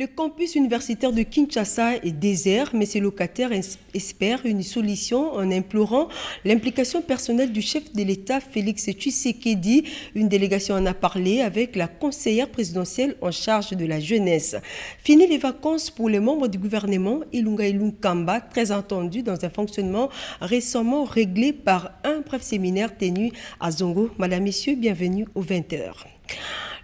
Le campus universitaire de Kinshasa est désert, mais ses locataires espèrent une solution en implorant l'implication personnelle du chef de l'État, Félix Tshisekedi. Une délégation en a parlé avec la conseillère présidentielle en charge de la jeunesse. Fini les vacances pour les membres du gouvernement, Ilunga Ilunkamba, très attendu dans un fonctionnement récemment réglé par un bref séminaire tenu à Zongo. Madame, Messieurs, bienvenue aux 20h.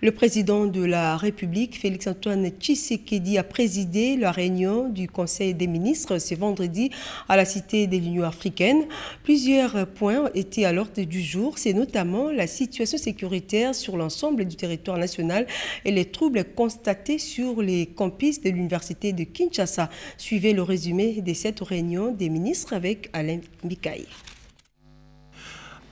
Le président de la République, Félix-Antoine Tshisekedi, a présidé la réunion du Conseil des ministres ce vendredi à la Cité de l'Union africaine. Plusieurs points étaient à l'ordre du jour. C'est notamment la situation sécuritaire sur l'ensemble du territoire national et les troubles constatés sur les campus de l'Université de Kinshasa. Suivez le résumé de cette réunion des ministres avec Alain Mikaï.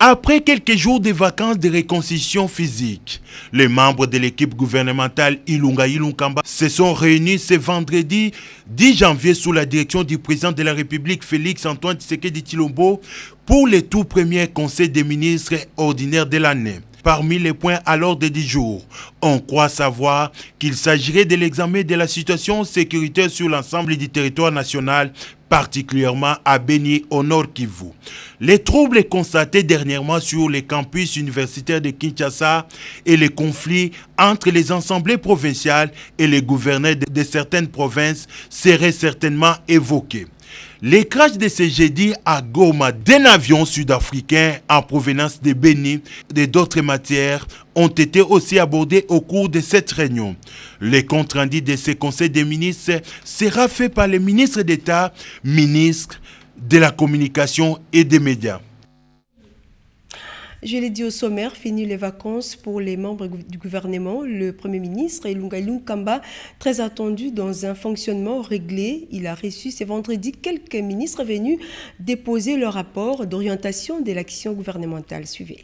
Après quelques jours de vacances de reconstitution physique, les membres de l'équipe gouvernementale Ilunga Ilunkamba se sont réunis ce vendredi 10 janvier sous la direction du président de la République Félix-Antoine Tshisekedi Tshilombo pour le tout premier conseil des ministres ordinaire de l'année. Parmi les points à l'ordre du jour, on croit savoir qu'il s'agirait de l'examen de la situation sécuritaire sur l'ensemble du territoire national, particulièrement à Beni au Nord Kivu. Les troubles constatés dernièrement sur les campus universitaires de Kinshasa et les conflits entre les assemblées provinciales et les gouverneurs de certaines provinces seraient certainement évoqués. Les crashs de ce jeudi à Goma d'un avion sud-africain en provenance de Beni et d'autres matières ont été aussi abordés au cours de cette réunion. Le compte rendu de ce conseil des ministres sera fait par les ministres d'État, ministres de la communication et des médias. Je l'ai dit au sommaire, fini les vacances pour les membres du gouvernement. Le Premier ministre, Ilunga Ilunkamba, très attendu dans un fonctionnement réglé. Il a reçu ce vendredi quelques ministres venus déposer leur rapport d'orientation de l'action gouvernementale. Suivez.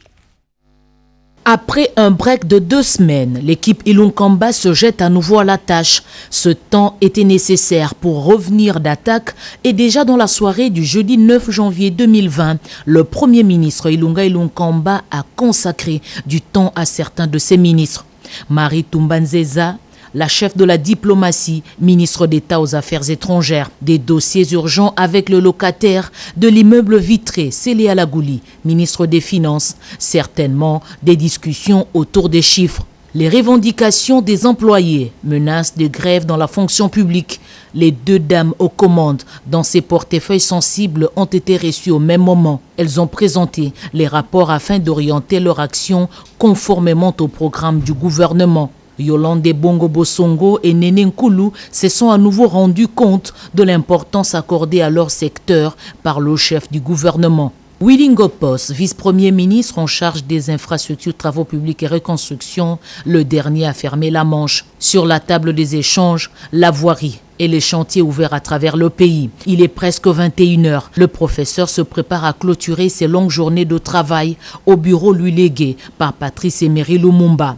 Après un break de 2 semaines, l'équipe Ilunkamba se jette à nouveau à la tâche. Ce temps était nécessaire pour revenir d'attaque et déjà dans la soirée du jeudi 9 janvier 2020, le Premier ministre Ilunga Ilunkamba a consacré du temps à certains de ses ministres. Marie Tumbanzeza, la chef de la diplomatie, ministre d'État aux Affaires étrangères, des dossiers urgents avec le locataire de l'immeuble vitré Célé Alagouli, ministre des Finances, certainement des discussions autour des chiffres. Les revendications des employés, menaces de grève dans la fonction publique, les 2 dames aux commandes dans ces portefeuilles sensibles ont été reçues au même moment. Elles ont présenté les rapports afin d'orienter leur action conformément au programme du gouvernement. Yolande Bongo Bosongo et Néné Nkoulou se sont à nouveau rendus compte de l'importance accordée à leur secteur par le chef du gouvernement. Willy Ngopos, vice-premier ministre en charge des infrastructures, travaux publics et reconstruction, le dernier a fermé la manche. Sur la table des échanges, la voirie et les chantiers ouverts à travers le pays. Il est presque 21h. Le professeur se prépare à clôturer ses longues journées de travail au bureau lui légué par Patrice Emery Lumumba.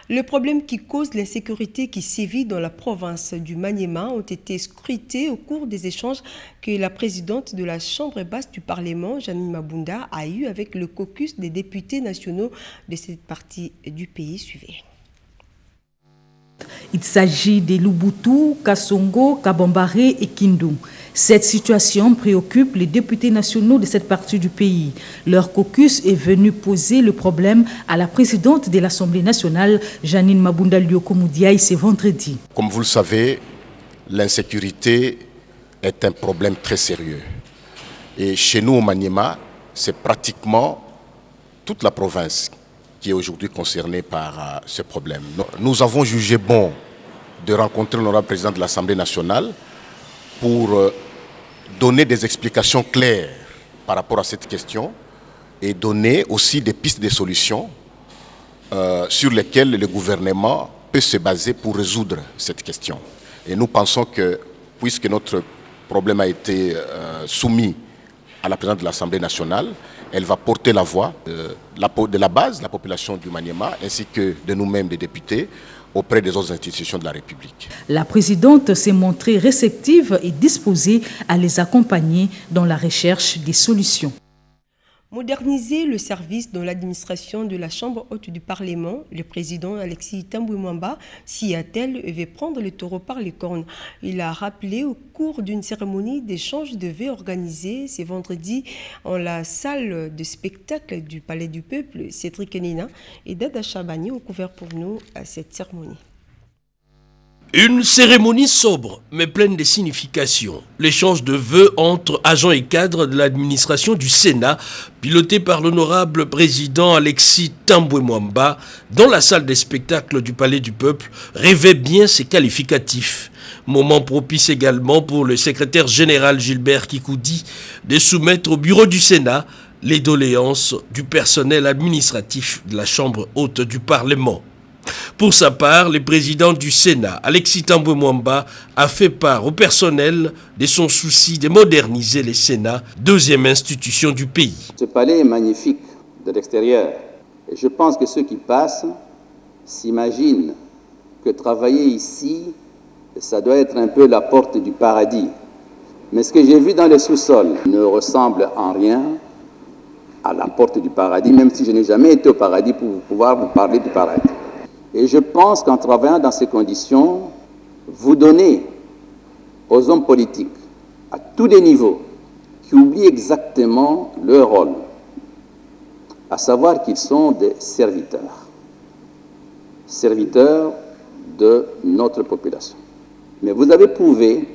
Les problèmes qui causent l'insécurité qui sévit dans la province du Maniema ont été scrutés au cours des échanges que la présidente de la Chambre basse du Parlement, Janine Mabunda, a eu avec le caucus des députés nationaux de cette partie du pays. Suivez. Il s'agit des Lubutu, Kasongo, Kabambare et Kindu. Cette situation préoccupe les députés nationaux de cette partie du pays. Leur caucus est venu poser le problème à la présidente de l'Assemblée nationale, Janine Mabunda Lyokomoudiaï, ce vendredi. Comme vous le savez, l'insécurité est un problème très sérieux. Et chez nous au Maniema, c'est pratiquement toute la province qui est aujourd'hui concernée par ce problème. Nous avons jugé bon de rencontrer l'honorable président de l'Assemblée nationale pour donner des explications claires par rapport à cette question et donner aussi des pistes de solutions sur lesquelles le gouvernement peut se baser pour résoudre cette question. Et nous pensons que, puisque notre problème a été soumis à la présidente de l'Assemblée nationale, elle va porter la voix de la base, la population du Maniema, ainsi que de nous-mêmes, des députés, auprès des autres institutions de la République. La présidente s'est montrée réceptive et disposée à les accompagner dans la recherche des solutions. Moderniser le service dans l'administration de la Chambre haute du Parlement, le président Alexis Tambwe Mwamba s'y attelle et veut prendre le taureau par les cornes. Il a rappelé au cours d'une cérémonie d'échange de vœux organisée ce vendredi en la salle de spectacle du Palais du Peuple. Cédric Nina et Dada Chabani ont couvert pour nous à cette cérémonie. Une cérémonie sobre, mais pleine de significations. L'échange de vœux entre agents et cadres de l'administration du Sénat, piloté par l'honorable président Alexis Tambwe Mwamba, dans la salle des spectacles du Palais du Peuple, rêvait bien ses qualificatifs. Moment propice également pour le secrétaire général Gilbert Kikoudi de soumettre au bureau du Sénat les doléances du personnel administratif de la Chambre haute du Parlement. Pour sa part, le président du Sénat, Alexis Tambwe Mwamba, a fait part au personnel de son souci de moderniser le Sénat, deuxième institution du pays. Ce palais est magnifique de l'extérieur. Et je pense que ceux qui passent s'imaginent que travailler ici, ça doit être un peu la porte du paradis. Mais ce que j'ai vu dans les sous-sols ne ressemble en rien à la porte du paradis, même si je n'ai jamais été au paradis pour pouvoir vous parler du paradis. Et je pense qu'en travaillant dans ces conditions, vous donnez aux hommes politiques, à tous les niveaux, qui oublient exactement leur rôle, à savoir qu'ils sont des serviteurs, serviteurs de notre population. Mais vous avez prouvé,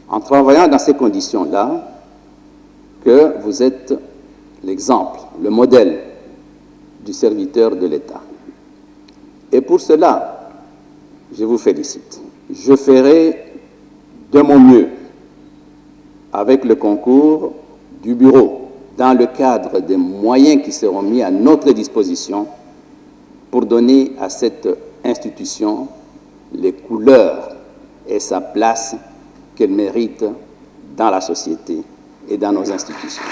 en travaillant dans ces conditions-là, que vous êtes l'exemple, le modèle du serviteur de l'État. Et pour cela, je vous félicite. Je ferai de mon mieux avec le concours du bureau, dans le cadre des moyens qui seront mis à notre disposition pour donner à cette institution les couleurs et sa place qu'elle mérite dans la société et dans nos institutions.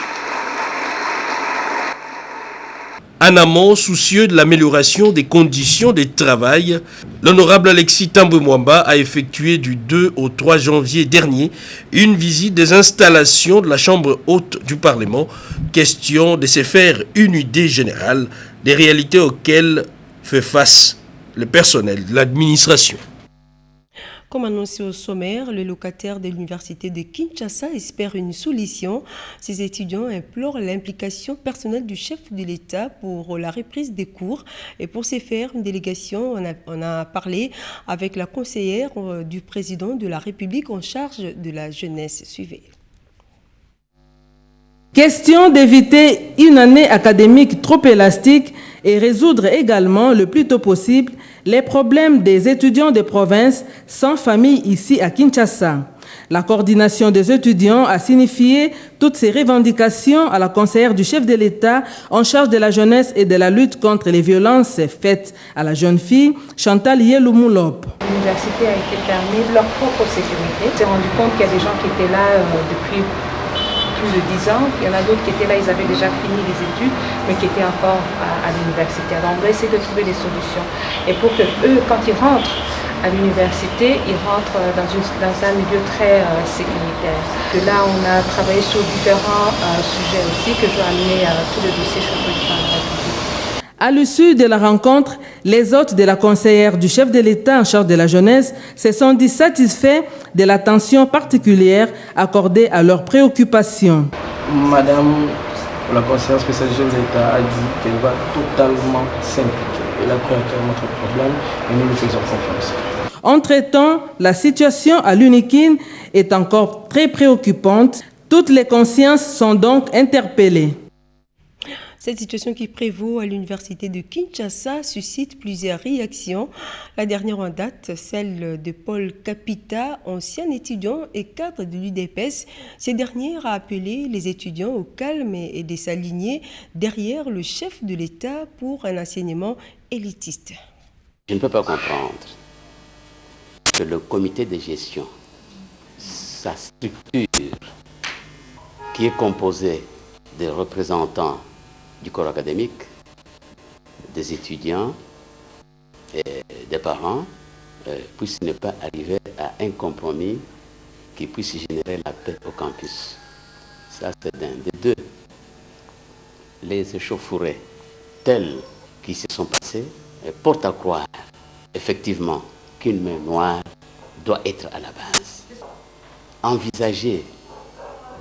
En amont, soucieux de l'amélioration des conditions de travail, l'honorable Alexis Tambwe Mwamba a effectué du 2 au 3 janvier dernier une visite des installations de la Chambre haute du Parlement, question de se faire une idée générale des réalités auxquelles fait face le personnel de l'administration. Comme annoncé au sommaire, le locataire de l'université de Kinshasa espère une solution. Ses étudiants implorent l'implication personnelle du chef de l'État pour la reprise des cours. Et pour ce faire, une délégation on a parlé avec la conseillère du président de la République en charge de la jeunesse. Suivez. Question d'éviter une année académique trop élastique et résoudre également le plus tôt possible les problèmes des étudiants de province sans famille ici à Kinshasa. La coordination des étudiants a signifié toutes ces revendications à la conseillère du chef de l'État en charge de la jeunesse et de la lutte contre les violences faites à la jeune fille, Chantal Yeloumulop. L'université a été permis de leur propre sécurité. On s'est rendu compte qu'il y a des gens qui étaient là depuis plus de 10 ans. Il y en a d'autres qui étaient là, ils avaient déjà fini les études, mais qui étaient encore à l'université. Alors on doit essayer de trouver des solutions. Et pour que eux, quand ils rentrent à l'université, ils rentrent dans un milieu très sécuritaire. Que là, on a travaillé sur différents sujets aussi, que je vais amener tout le dossier sur le président de la République. À l'issue de la rencontre, les hôtes de la conseillère du chef de l'État en charge de la jeunesse se sont dit satisfaits de l'attention particulière accordée à leurs préoccupations. Madame la conseillère spéciale du chef de l'État a dit qu'elle va totalement s'impliquer. Elle a pris à cœur notre problème et nous lui faisons confiance. Entre-temps, la situation à l'UNIKIN est encore très préoccupante. Toutes les consciences sont donc interpellées. Cette situation qui prévaut à l'université de Kinshasa suscite plusieurs réactions. La dernière en date, celle de Paul Capita, ancien étudiant et cadre de l'UDPS. Ce dernier a appelé les étudiants au calme et de s'aligner derrière le chef de l'État pour un enseignement élitiste. Je ne peux pas comprendre que le comité de gestion, sa structure, qui est composée des représentants du corps académique, des étudiants et des parents, puisse ne pas arriver à un compromis qui puisse générer la paix au campus. Ça, c'est d'un. De deux, les échauffourées telles qui se sont passées portent à croire effectivement qu'une main noire doit être à la base. Envisager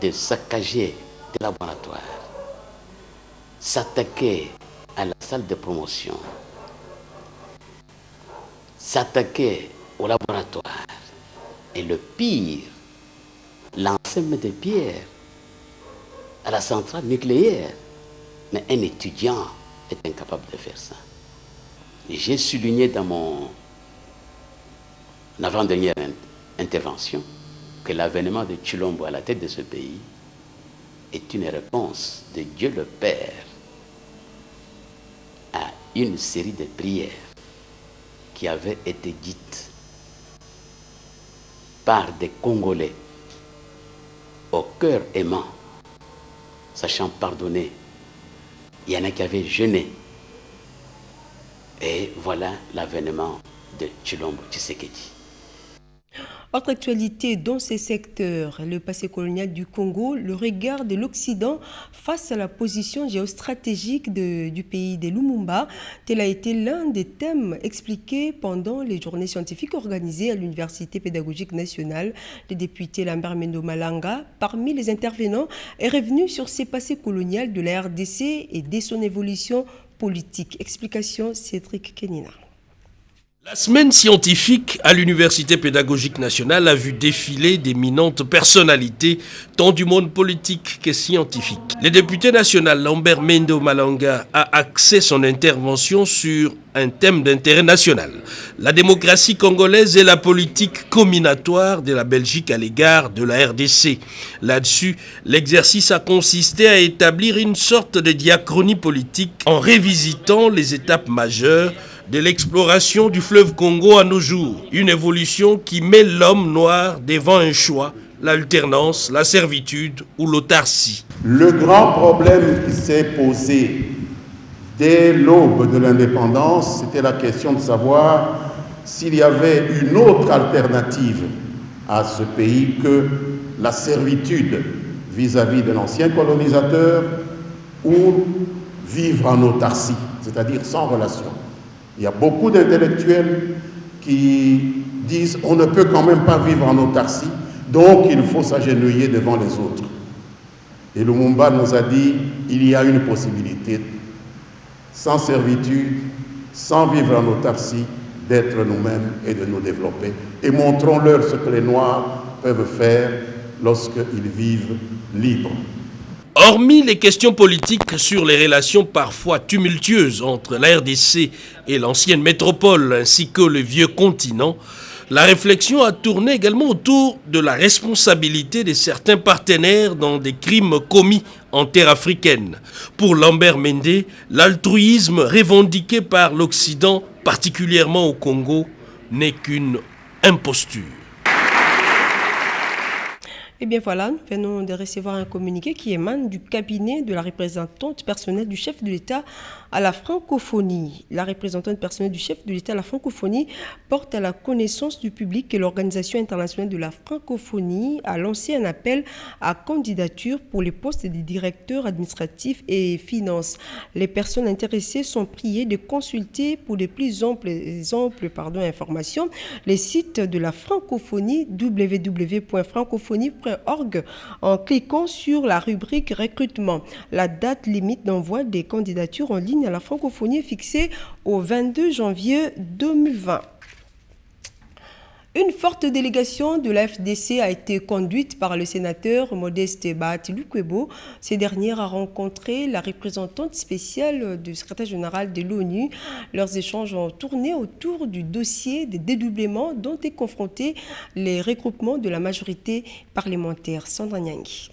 de saccager des laboratoires, s'attaquer à la salle de promotion, s'attaquer au laboratoire et le pire, lancer des pierres à la centrale nucléaire. Mais un étudiant est incapable de faire ça. J'ai souligné dans mon avant-dernière intervention que l'avènement de Tshilombo à la tête de ce pays est une réponse de Dieu le Père à une série de prières qui avaient été dites par des Congolais au cœur aimant, sachant pardonner. Il y en a qui avaient jeûné. Et voilà l'avènement de Tshilombo Tshisekedi. Autre actualité dans ces secteurs, le passé colonial du Congo, le regard de l'Occident face à la position géostratégique du pays des Lumumba. Tel a été l'un des thèmes expliqués pendant les journées scientifiques organisées à l'Université pédagogique nationale. Le député Lambert Mendo Malanga, parmi les intervenants, est revenu sur ces passés colonial de la RDC et dès son évolution politique. Explication Cédric Kenina. La semaine scientifique à l'Université pédagogique nationale a vu défiler d'éminentes personnalités, tant du monde politique que scientifique. Le député national Lambert Mendo Malanga a axé son intervention sur un thème d'intérêt national, la démocratie congolaise et la politique combinatoire de la Belgique à l'égard de la RDC. Là-dessus, l'exercice a consisté à établir une sorte de diachronie politique en révisitant les étapes majeures de l'exploration du fleuve Congo à nos jours. Une évolution qui met l'homme noir devant un choix, l'alternance, la servitude ou l'autarcie. Le grand problème qui s'est posé dès l'aube de l'indépendance, c'était la question de savoir s'il y avait une autre alternative à ce pays que la servitude vis-à-vis de l'ancien colonisateur ou vivre en autarcie, c'est-à-dire sans relation. Il y a beaucoup d'intellectuels qui disent on ne peut quand même pas vivre en autarcie, donc il faut s'agenouiller devant les autres. Et Lumumba nous a dit il y a une possibilité, sans servitude, sans vivre en autarcie, d'être nous-mêmes et de nous développer. Et montrons-leur ce que les Noirs peuvent faire lorsqu'ils vivent libres. Hormis les questions politiques sur les relations parfois tumultueuses entre la RDC et l'ancienne métropole ainsi que le vieux continent, la réflexion a tourné également autour de la responsabilité de certains partenaires dans des crimes commis en terre africaine. Pour Lambert Mende, l'altruisme revendiqué par l'Occident, particulièrement au Congo, n'est qu'une imposture. Eh bien voilà, nous venons de recevoir un communiqué qui émane du cabinet de la représentante personnelle du chef de l'État à la francophonie. La représentante personnelle du chef de l'État à la francophonie porte à la connaissance du public que l'Organisation internationale de la francophonie a lancé un appel à candidature pour les postes de directeurs administratifs et finances. Les personnes intéressées sont priées de consulter pour de plus amples informations les sites de la francophonie www.francophonie.org en cliquant sur la rubrique recrutement. La date limite d'envoi des candidatures en ligne à la francophonie est fixée au 22 janvier 2020. Une forte délégation de la FDC a été conduite par le sénateur Modeste Bahati Lukwebo. Ces dernières a rencontré la représentante spéciale du secrétaire général de l'ONU. Leurs échanges ont tourné autour du dossier des dédoublements dont est confronté les regroupements de la majorité parlementaire. Sandra Nyangi.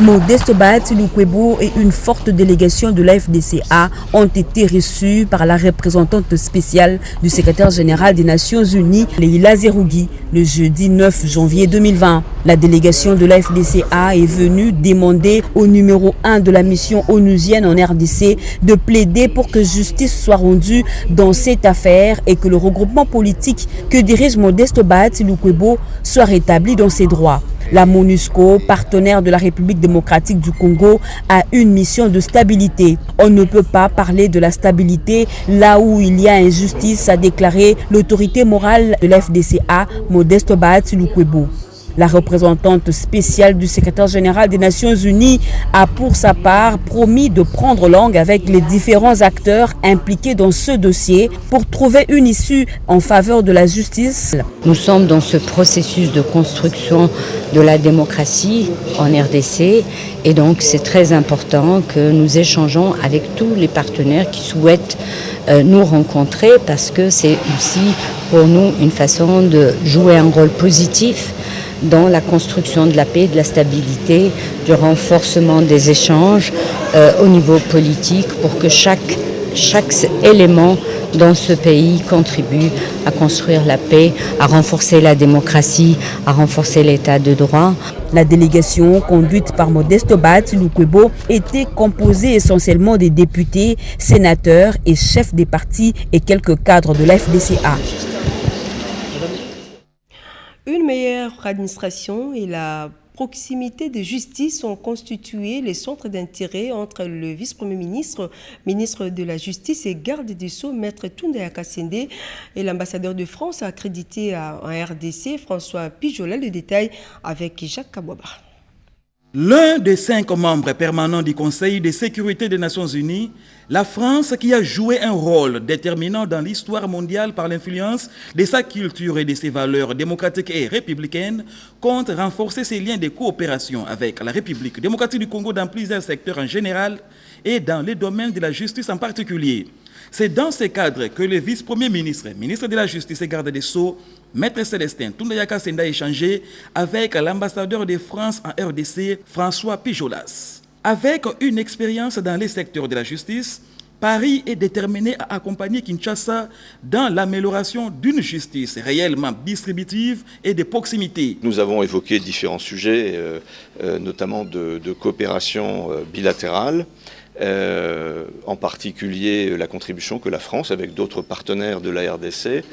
Modeste Bahati Lukwebo et une forte délégation de la FDCA ont été reçus par la représentante spéciale du secrétaire général des Nations Unies, Leila Zerougui, le jeudi 9 janvier 2020. La délégation de la FDCA est venue demander au numéro 1 de la mission onusienne en RDC de plaider pour que justice soit rendue dans cette affaire et que le regroupement politique que dirige Modeste Bahati Lukwebo soit rétabli dans ses droits. La MONUSCO, partenaire de la République démocratique du Congo, a une mission de stabilité. On ne peut pas parler de la stabilité là où il y a injustice, a déclaré l'autorité morale de l'FDCA, Modeste Bahati Lukwebo. La représentante spéciale du secrétaire général des Nations Unies a pour sa part promis de prendre langue avec les différents acteurs impliqués dans ce dossier pour trouver une issue en faveur de la justice. Nous sommes dans ce processus de construction de la démocratie en RDC et donc c'est très important que nous échangeons avec tous les partenaires qui souhaitent nous rencontrer parce que c'est aussi pour nous une façon de jouer un rôle positif dans la construction de la paix, de la stabilité, du renforcement des échanges au niveau politique pour que chaque élément dans ce pays contribue à construire la paix, à renforcer la démocratie, à renforcer l'état de droit. La délégation conduite par Modeste Bahati Lukwebo était composée essentiellement des députés, sénateurs et chefs des partis et quelques cadres de la FDCA. Une meilleure administration et la proximité de justice ont constitué les centres d'intérêt entre le vice-premier ministre, ministre de la Justice et garde des Sceaux, Maître Toundéa Kassende, et l'ambassadeur de France accrédité en RDC, François Pijola. Le détail avec Jacques Kabouaba. L'un des 5 membres permanents du Conseil de sécurité des Nations Unies, la France, qui a joué un rôle déterminant dans l'histoire mondiale par l'influence de sa culture et de ses valeurs démocratiques et républicaines, compte renforcer ses liens de coopération avec la République démocratique du Congo dans plusieurs secteurs en général et dans les domaines de la justice en particulier. C'est dans ce cadre que le vice-premier ministre, ministre de la Justice et garde des Sceaux, Maître Célestin Toundéa Kassende a échangé avec l'ambassadeur de France en RDC, François Pijolas. Avec une expérience dans les secteurs de la justice, Paris est déterminé à accompagner Kinshasa dans l'amélioration d'une justice réellement distributive et de proximité. Nous avons évoqué différents sujets, notamment de coopération bilatérale, en particulier la contribution que la France, avec d'autres partenaires de la RDC,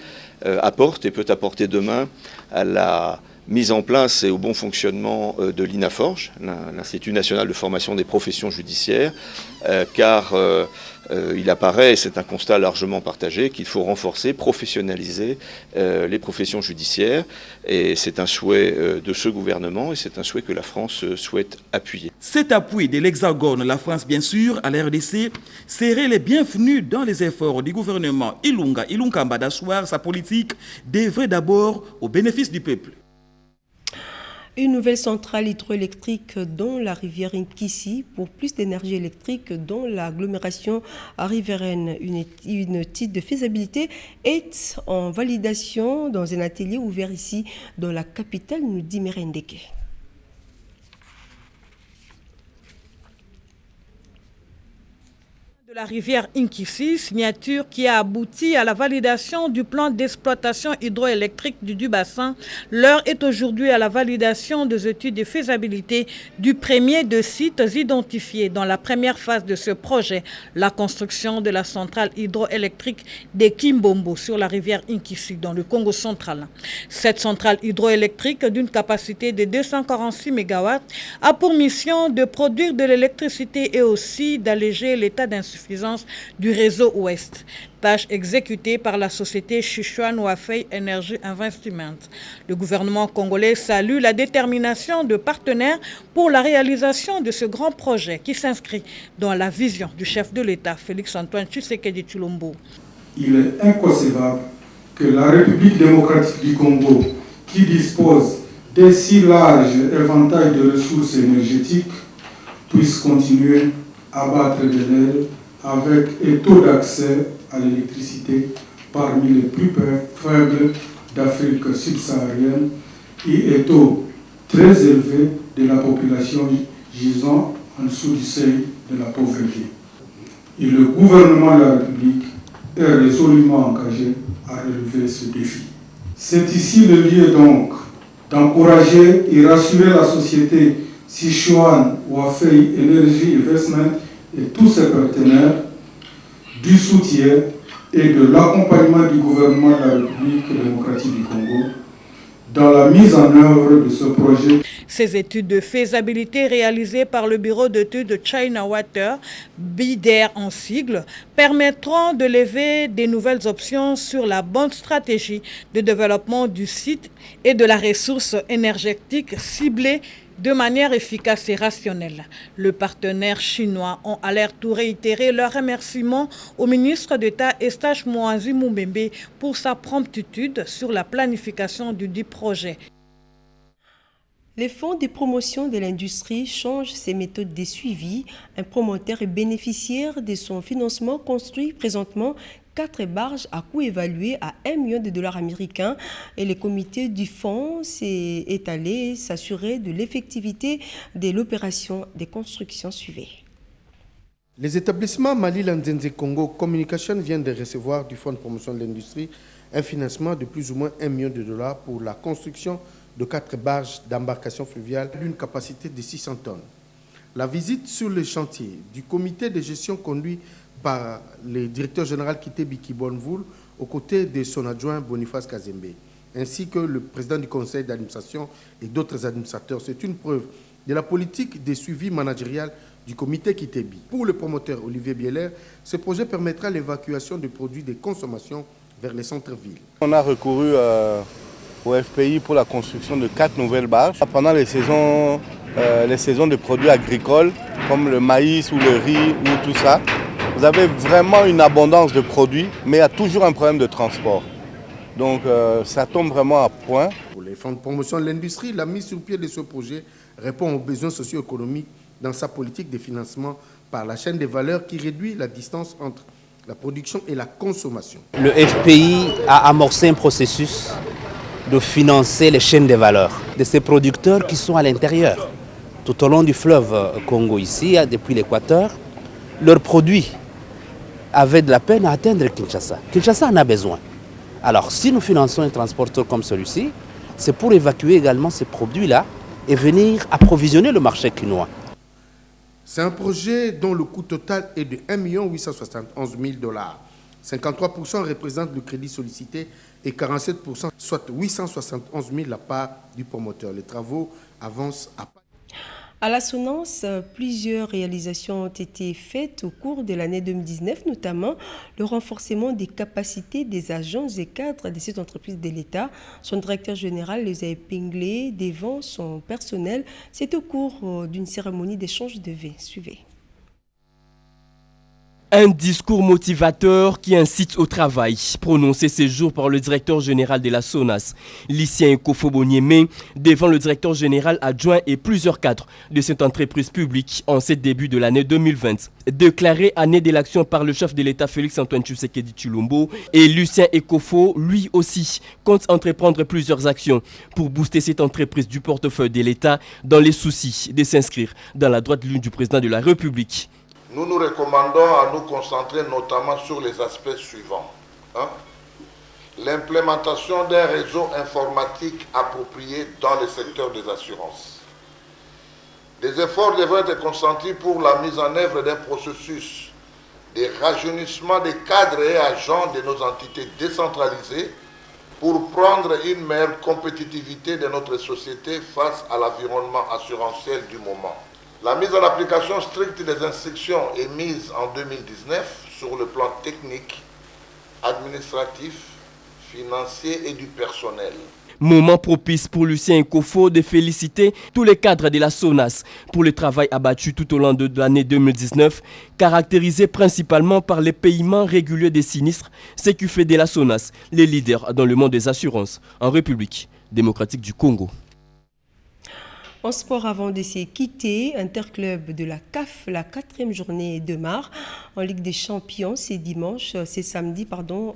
apporte et peut apporter demain à la mise en place et au bon fonctionnement de l'INAFORGE, l'Institut national de formation des professions judiciaires, car il apparaît, et c'est un constat largement partagé, qu'il faut renforcer, professionnaliser les professions judiciaires, et c'est un souhait de ce gouvernement, et c'est un souhait que la France souhaite appuyer. Cet appui de l'Hexagone, la France bien sûr, à la RDC, serait le bienvenu dans les efforts du gouvernement Ilunkamba d'asseoir sa politique, d'œuvrer d'abord au bénéfice du peuple. Une nouvelle centrale hydroélectrique dans la rivière Nkissi pour plus d'énergie électrique dans l'agglomération riveraine. Une étude de faisabilité est en validation dans un atelier ouvert ici dans la capitale, nous dit Merendeke. De la rivière Nkissi, signature qui a abouti à la validation du plan d'exploitation hydroélectrique du bassin. L'heure est aujourd'hui à la validation des études de faisabilité du premier de sites identifiés dans la première phase de ce projet, la construction de la centrale hydroélectrique de Kimbombo sur la rivière Nkissi dans le Congo central. Cette centrale hydroélectrique d'une capacité de 246 MW a pour mission de produire de l'électricité et aussi d'alléger l'état d'insuffisance du réseau ouest, tâche exécutée par la société Sichuan Wafei Energy Investment. Le gouvernement congolais salue la détermination de partenaires pour la réalisation de ce grand projet qui s'inscrit dans la vision du chef de l'État, Félix-Antoine Tshisekedi Tshilombo. Il est inconcevable que la République démocratique du Congo, qui dispose d'un si large éventail de ressources énergétiques, puisse continuer à battre de l'aile avec un taux d'accès à l'électricité parmi les plus faibles d'Afrique subsaharienne et un taux très élevé de la population gisant en dessous du seuil de la pauvreté. Et le gouvernement de la République est résolument engagé à relever ce défi. C'est ici le lieu donc d'encourager et rassurer la société Sichuan Wafei Energy Investment et tous ses partenaires du soutien et de l'accompagnement du gouvernement de la République démocratique du Congo dans la mise en œuvre de ce projet. Ces études de faisabilité réalisées par le bureau d'études de China Water, BIDER en sigle, permettront de lever des nouvelles options sur la bonne stratégie de développement du site et de la ressource énergétique ciblée de manière efficace et rationnelle. Le partenaire chinois ont à leur tour réitéré leur remerciement au ministre d'État Eustache Moazi Moumbembe pour sa promptitude sur la planification du dit projet. Les fonds de promotion de l'industrie changent ses méthodes de suivi. Un promoteur est bénéficiaire de son financement construit présentement 4 barges à coût évalué à $1 million américains et le comité du fonds s'est allé s'assurer de l'effectivité de l'opération de construction suivie. Les établissements Mali Lanzenze Congo Communication viennent de recevoir du Fonds de promotion de l'industrie un financement de plus ou moins $1 million pour la construction de 4 barges d'embarcation fluviale d'une capacité de 600 tonnes. La visite sur le chantier du comité de gestion conduit par le directeur général Kitebi Kibonvoul aux côtés de son adjoint Boniface Kazembe, ainsi que le président du conseil d'administration et d'autres administrateurs. C'est une preuve de la politique de suivi managérial du comité Kitebi. Pour le promoteur Olivier Bieler, ce projet permettra l'évacuation de produits de consommation vers les centres-villes. On a recouru au FPI pour la construction de 4 nouvelles barges. Pendant les saisons de produits agricoles, comme le maïs ou le riz ou tout ça, vous avez vraiment une abondance de produits, mais il y a toujours un problème de transport. Donc ça tombe vraiment à point. Pour les fonds de promotion de l'industrie, la mise sur pied de ce projet répond aux besoins socio-économiques dans sa politique de financement par la chaîne des valeurs qui réduit la distance entre la production et la consommation. Le FPI a amorcé un processus de financer les chaînes des valeurs de ces producteurs qui sont à l'intérieur. Tout au long du fleuve Congo ici, depuis l'Équateur, leurs produits avaient de la peine à atteindre Kinshasa. Kinshasa en a besoin. Alors si nous finançons un transporteur comme celui-ci, c'est pour évacuer également ces produits-là et venir approvisionner le marché quinois. C'est un projet dont le coût total est de $1 871 000. 53% représentent le crédit sollicité et 47%, soit 871 000 la part du promoteur. Les travaux avancent à pas. À la Sonance, plusieurs réalisations ont été faites au cours de l'année 2019, notamment le renforcement des capacités des agents et cadres de cette entreprise de l'État. Son directeur général les a épinglés devant son personnel. C'est au cours d'une cérémonie d'échange de vœux. Suivez. Un discours motivateur qui incite au travail, prononcé ces jours par le directeur général de la SONAS, Lucien Ekofo-Boniemé, devant le directeur général adjoint et plusieurs cadres de cette entreprise publique en ce début de l'année 2020. Déclaré année d'élection par le chef de l'État Félix-Antoine Tshisekedi Tshilombo, et Lucien Ekofo, lui aussi, compte entreprendre plusieurs actions pour booster cette entreprise du portefeuille de l'État dans les soucis de s'inscrire dans la droite ligne du président de la République. Nous nous recommandons à nous concentrer notamment sur les aspects suivants. L'implémentation d'un réseau informatique approprié dans le secteur des assurances. Des efforts devront être consentis pour la mise en œuvre d'un processus de rajeunissement des cadres et agents de nos entités décentralisées pour prendre une meilleure compétitivité de notre société face à l'environnement assurantiel du moment. La mise en application stricte des instructions émises en 2019 sur le plan technique, administratif, financier et du personnel. Moment propice pour Lucien Ekofo de féliciter tous les cadres de la SONAS pour le travail abattu tout au long de l'année 2019, caractérisé principalement par les paiements réguliers des sinistres, ce qui fait de la SONAS les leaders dans le monde des assurances en République démocratique du Congo. En sport, avant de se quitter, Interclub de la CAF, la 4e journée démarre en Ligue des Champions. C'est samedi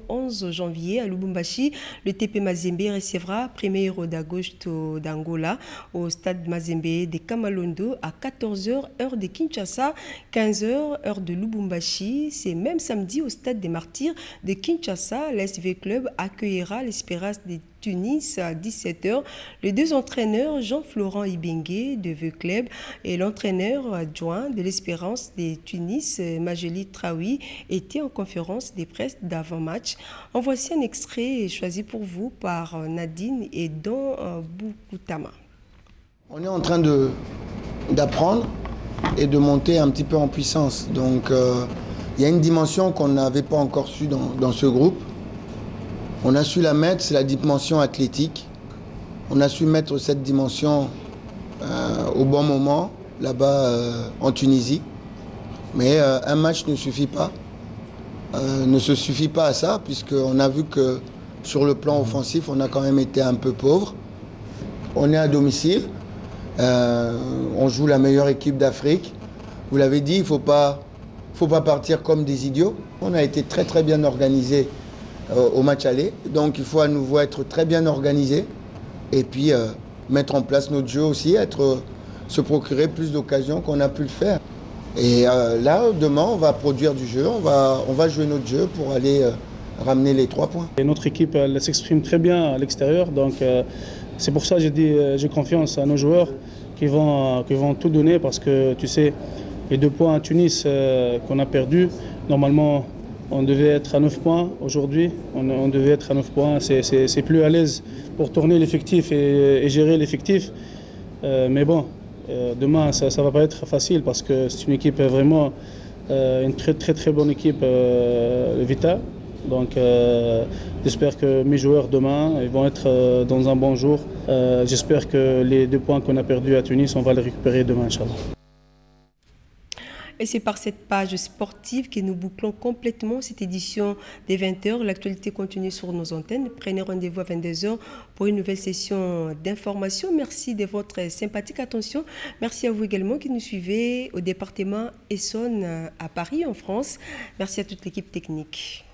11 janvier à Lubumbashi. Le TP Mazembe recevra Primeiro d'Agosto d'Angola au stade Mazembe de Kamalondo à 14h, heure de Kinshasa, 15h, heure de Lubumbashi. C'est même samedi au stade des Martyrs de Kinshasa. L'SV Club accueillera l'Espérance de Tunis à 17h. Les deux entraîneurs, Jean-Florent Ibengue de Veux Club et l'entraîneur adjoint de l'Espérance de Tunis, Majeli Traoui, étaient en conférence de presse d'avant-match. En voici un extrait choisi pour vous par Nadine et Don Boukoutama. On est en train d'apprendre et de monter un petit peu en puissance. Donc il y a une dimension qu'on n'avait pas encore su dans ce groupe. On a su la mettre, c'est la dimension athlétique. On a su mettre cette dimension au bon moment, là-bas en Tunisie. Mais un match ne suffit pas. Ne se suffit pas à ça, puisqu'on a vu que sur le plan offensif, on a quand même été un peu pauvre. On est à domicile. On joue la meilleure équipe d'Afrique. Vous l'avez dit, il ne faut pas partir comme des idiots. On a été très très bien organisé au match aller. Donc il faut à nouveau être très bien organisé et puis mettre en place notre jeu aussi, se procurer plus d'occasions qu'on a pu le faire. Et là, demain, on va produire du jeu, on va jouer notre jeu pour aller ramener les 3 points. Et notre équipe, elle s'exprime très bien à l'extérieur, donc c'est pour ça que j'ai confiance à nos joueurs qui vont tout donner, parce que tu sais, les 2 points à Tunis qu'on a perdus, normalement on devait être à 9 points aujourd'hui, on devait être à 9 points, c'est plus à l'aise pour tourner l'effectif et gérer l'effectif, mais bon, demain ça va pas être facile parce que c'est une équipe vraiment, une très très très bonne équipe, Vita. Donc j'espère que mes joueurs demain ils vont être dans un bon jour. J'espère que les 2 points qu'on a perdus à Tunis, on va les récupérer demain, Inch'Allah. Et c'est par cette page sportive que nous bouclons complètement cette édition des 20h. L'actualité continue sur nos antennes. Prenez rendez-vous à 22h pour une nouvelle session d'information. Merci de votre sympathique attention. Merci à vous également qui nous suivez au département Essonne à Paris, en France. Merci à toute l'équipe technique.